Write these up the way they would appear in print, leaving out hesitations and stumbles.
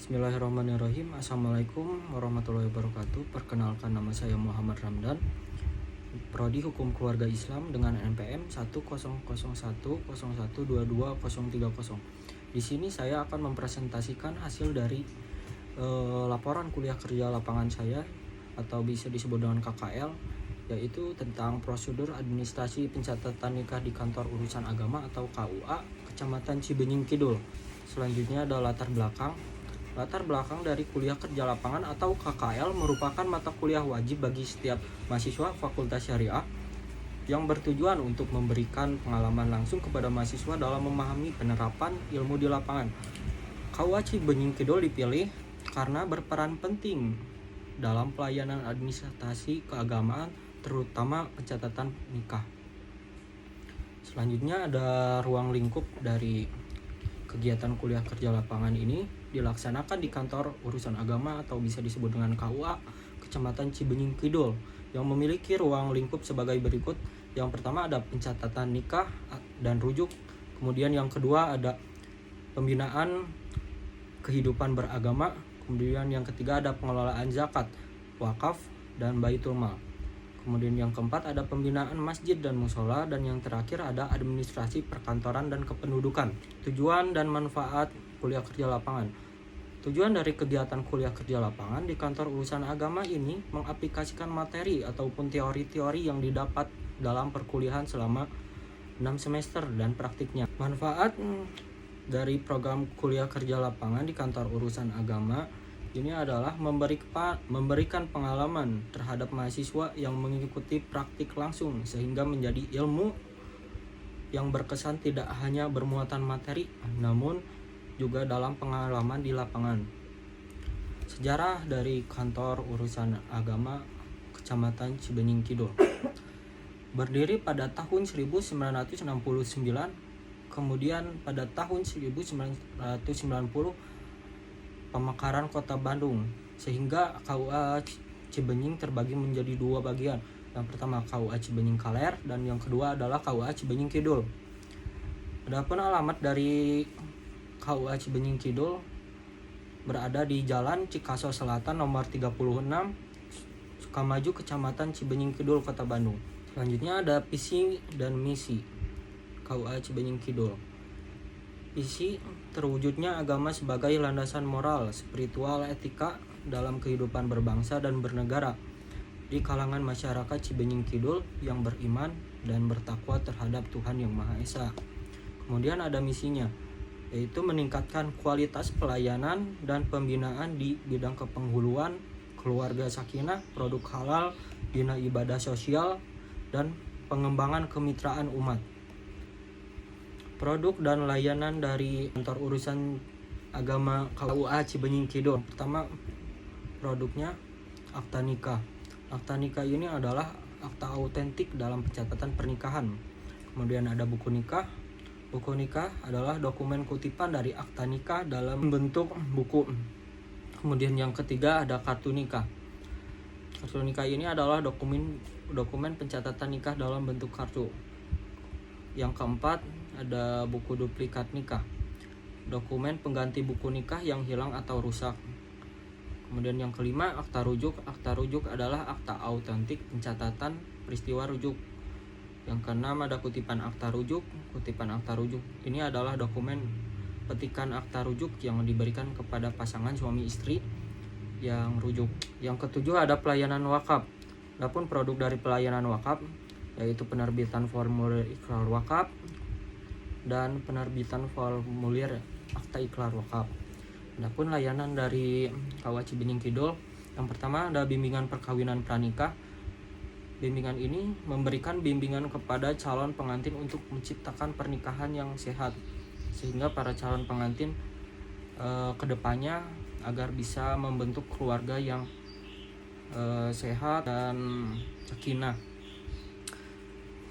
Bismillahirrahmanirrahim. Assalamualaikum warahmatullahi wabarakatuh. Perkenalkan, nama saya Muhammad Ramdan, Prodi Hukum Keluarga Islam dengan NPM 10010122030. Di sini saya akan mempresentasikan hasil dari laporan kuliah kerja lapangan saya, atau bisa disebut dengan KKL, yaitu tentang prosedur administrasi pencatatan nikah di kantor urusan agama atau KUA Kecamatan Cibenying Kidul. Selanjutnya ada latar belakang. Latar belakang dari kuliah kerja lapangan atau KKL merupakan mata kuliah wajib bagi setiap mahasiswa Fakultas Syariah yang bertujuan untuk memberikan pengalaman langsung kepada mahasiswa dalam memahami penerapan ilmu di lapangan. KUA Cibenying Kidul dipilih karena berperan penting dalam pelayanan administrasi keagamaan, terutama pencatatan nikah. Selanjutnya ada ruang lingkup dari kegiatan kuliah kerja lapangan ini dilaksanakan di kantor urusan agama atau bisa disebut dengan KUA Kecamatan Cibenying Kidul yang memiliki ruang lingkup sebagai berikut. Yang pertama ada pencatatan nikah dan rujuk. Kemudian yang kedua ada pembinaan kehidupan beragama. Kemudian yang ketiga ada pengelolaan zakat, wakaf, dan baitul mal. Kemudian yang keempat ada pembinaan masjid dan musola, dan yang terakhir ada administrasi perkantoran dan kependudukan. Tujuan dan manfaat kuliah kerja lapangan. Tujuan dari kegiatan kuliah kerja lapangan di kantor urusan agama ini mengaplikasikan materi ataupun teori-teori yang didapat dalam perkuliahan selama 6 semester dan praktiknya. Manfaat dari program kuliah kerja lapangan di kantor urusan agama ini adalah memberikan pengalaman terhadap mahasiswa yang mengikuti praktik langsung, sehingga menjadi ilmu yang berkesan tidak hanya bermuatan materi, namun juga dalam pengalaman di lapangan. Sejarah dari kantor urusan agama Kecamatan Cibenying Kidul. Berdiri pada tahun 1969, kemudian pada tahun 1990 pemekaran Kota Bandung, sehingga KUA Cibenying terbagi menjadi dua bagian. Yang pertama KUA Cibenying Kaler, dan yang kedua adalah KUA Cibenying Kidul. Adapun alamat dari KUA Cibenying Kidul berada di Jalan Cikaso Selatan nomor 36, Sukamaju, Kecamatan Cibenying Kidul, Kota Bandung. Selanjutnya ada visi dan misi KUA Cibenying Kidul. Visi terwujudnya agama sebagai landasan moral, spiritual, etika dalam kehidupan berbangsa dan bernegara di kalangan masyarakat Cibenying Kidul yang beriman dan bertakwa terhadap Tuhan Yang Maha Esa. Kemudian ada misinya, yaitu meningkatkan kualitas pelayanan dan pembinaan di bidang kepenghuluan, keluarga sakinah, produk halal, bina ibadah sosial, dan pengembangan kemitraan umat. Produk dan layanan dari kantor urusan agama KUA Cibenying Kidul. Pertama, produknya akta nikah. Akta nikah ini adalah akta autentik dalam pencatatan pernikahan. Kemudian ada buku nikah. Buku nikah adalah dokumen kutipan dari akta nikah dalam bentuk buku. Kemudian yang ketiga ada kartu nikah. Kartu nikah ini adalah dokumen pencatatan nikah dalam bentuk kartu. Yang keempat ada buku duplikat nikah, dokumen pengganti buku nikah yang hilang atau rusak. Kemudian yang kelima akta rujuk. Akta rujuk adalah akta autentik pencatatan peristiwa rujuk. Yang keenam ada kutipan akta rujuk. Kutipan akta rujuk ini adalah dokumen petikan akta rujuk yang diberikan kepada pasangan suami istri yang rujuk. Yang ketujuh ada pelayanan wakaf. Adapun produk dari pelayanan wakaf yaitu penerbitan formulir ikrar wakaf dan penerbitan formulir akta ikrar wakaf. Adapun layanan dari KUA Cibenying Kidul, yang pertama ada bimbingan perkawinan pranikah. Bimbingan ini memberikan bimbingan kepada calon pengantin untuk menciptakan pernikahan yang sehat, sehingga para calon pengantin kedepannya agar bisa membentuk keluarga yang sehat dan sakinah.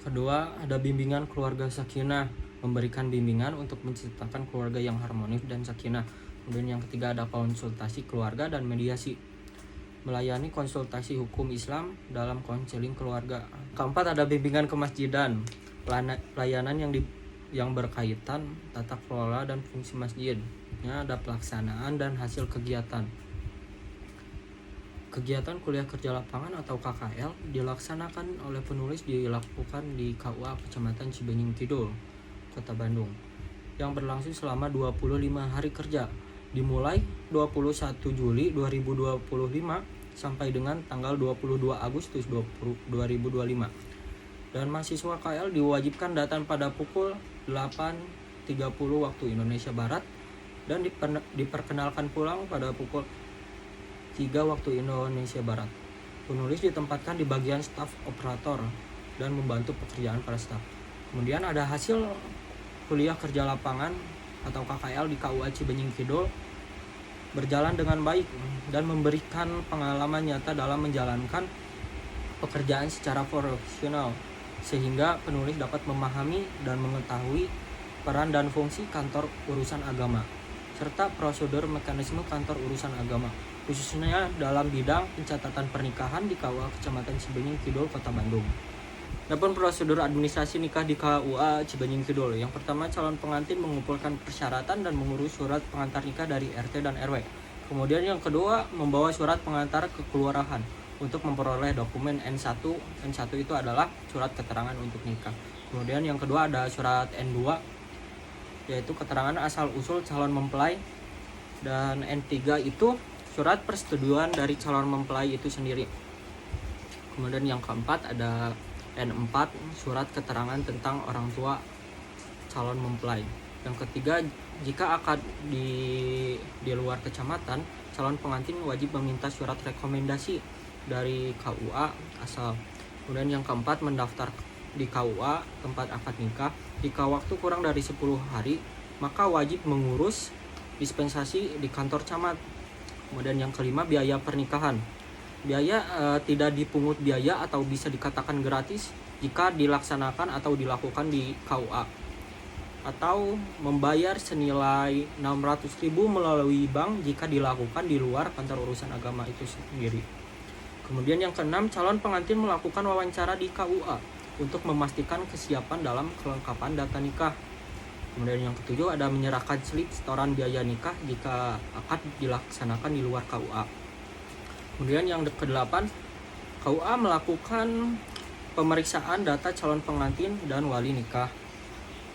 Kedua, ada bimbingan keluarga sakinah, memberikan bimbingan untuk menciptakan keluarga yang harmonis dan sakinah. Kemudian yang ketiga ada konsultasi keluarga dan mediasi, melayani konsultasi hukum Islam dalam konseling keluarga. Keempat ada bimbingan kemasjidan, pelayanan yang berkaitan tata kelola dan fungsi masjid. Ada pelaksanaan dan hasil kegiatan. Kegiatan kuliah kerja lapangan atau KKL dilaksanakan oleh penulis dilakukan di KUA Kecamatan Cibenying Kidul, Kota Bandung, yang berlangsung selama 25 hari kerja, dimulai 21 Juli 2025 sampai dengan tanggal 22 Agustus 2025. Dan mahasiswa KL diwajibkan datang pada pukul 8.30 waktu Indonesia Barat dan diperkenalkan pulang pada pukul 3 waktu Indonesia Barat. Penulis ditempatkan di bagian staf operator dan membantu pekerjaan para staf. Kemudian ada hasil kuliah kerja lapangan atau KKL di KUA Cibenying Kidul berjalan dengan baik dan memberikan pengalaman nyata dalam menjalankan pekerjaan secara profesional, sehingga penulis dapat memahami dan mengetahui peran dan fungsi kantor urusan agama serta prosedur mekanisme kantor urusan agama, khususnya dalam bidang pencatatan pernikahan di KUA Kecamatan Cibenying Kidul, Kota Bandung. Adapun prosedur administrasi nikah di KUA Cibenying Kidul. Yang pertama, calon pengantin mengumpulkan persyaratan dan mengurus surat pengantar nikah dari RT dan RW. Kemudian yang kedua, membawa surat pengantar ke kelurahan untuk memperoleh dokumen N1. N1 itu adalah surat keterangan untuk nikah. Kemudian yang kedua ada surat N2, yaitu keterangan asal-usul calon mempelai. Dan N3 itu surat persetujuan dari calon mempelai itu sendiri. Kemudian yang keempat ada N4, surat keterangan tentang orang tua calon mempelai. Yang ketiga, jika akad di luar kecamatan, calon pengantin wajib meminta surat rekomendasi dari KUA asal. Kemudian yang keempat, mendaftar di KUA tempat akad nikah. Jika waktu kurang dari 10 hari, maka wajib mengurus dispensasi di kantor camat. Kemudian yang kelima, biaya pernikahan. Biaya tidak dipungut biaya atau bisa dikatakan gratis jika dilaksanakan atau dilakukan di KUA, atau membayar senilai 600.000 melalui bank jika dilakukan di luar kantor urusan agama itu sendiri. Kemudian yang keenam, calon pengantin melakukan wawancara di KUA untuk memastikan kesiapan dalam kelengkapan data nikah. Kemudian yang ketujuh ada menyerahkan slip setoran biaya nikah jika akad dilaksanakan di luar KUA. Kemudian yang ke-8, KUA melakukan pemeriksaan data calon pengantin dan wali nikah.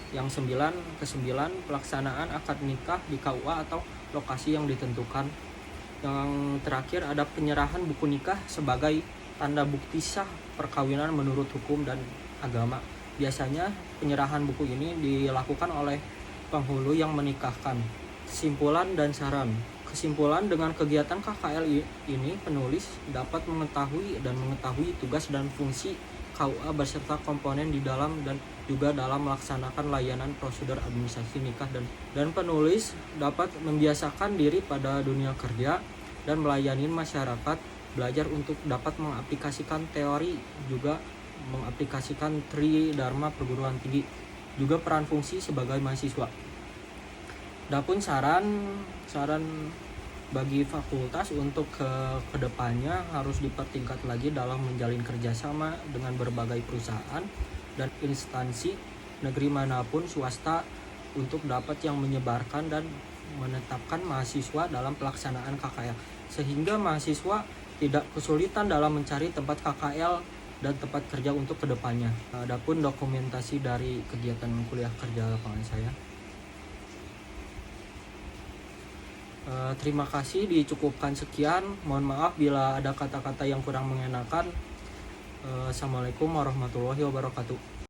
Yang ke-9, pelaksanaan akad nikah di KUA atau lokasi yang ditentukan. Yang terakhir ada penyerahan buku nikah sebagai tanda bukti sah perkawinan menurut hukum dan agama. Biasanya penyerahan buku ini dilakukan oleh penghulu yang menikahkan. Kesimpulan dan saran. Kesimpulan, dengan kegiatan KKL ini penulis dapat mengetahui tugas dan fungsi KUA beserta komponen di dalam dan juga dalam melaksanakan layanan prosedur administrasi nikah, dan penulis dapat membiasakan diri pada dunia kerja dan melayani masyarakat, belajar untuk dapat mengaplikasikan teori, juga mengaplikasikan Tridharma perguruan tinggi, juga peran fungsi sebagai mahasiswa. Adapun saran bagi fakultas untuk kedepannya harus dipertingkat lagi dalam menjalin kerjasama dengan berbagai perusahaan dan instansi negeri manapun swasta untuk dapat yang menyebarkan dan menetapkan mahasiswa dalam pelaksanaan KKL, sehingga mahasiswa tidak kesulitan dalam mencari tempat KKL dan tempat kerja untuk kedepannya. Adapun dokumentasi dari kegiatan kuliah kerja lapangan saya, terima kasih, dicukupkan sekian. Mohon maaf bila ada kata-kata yang kurang mengenakan. Assalamualaikum warahmatullahi wabarakatuh.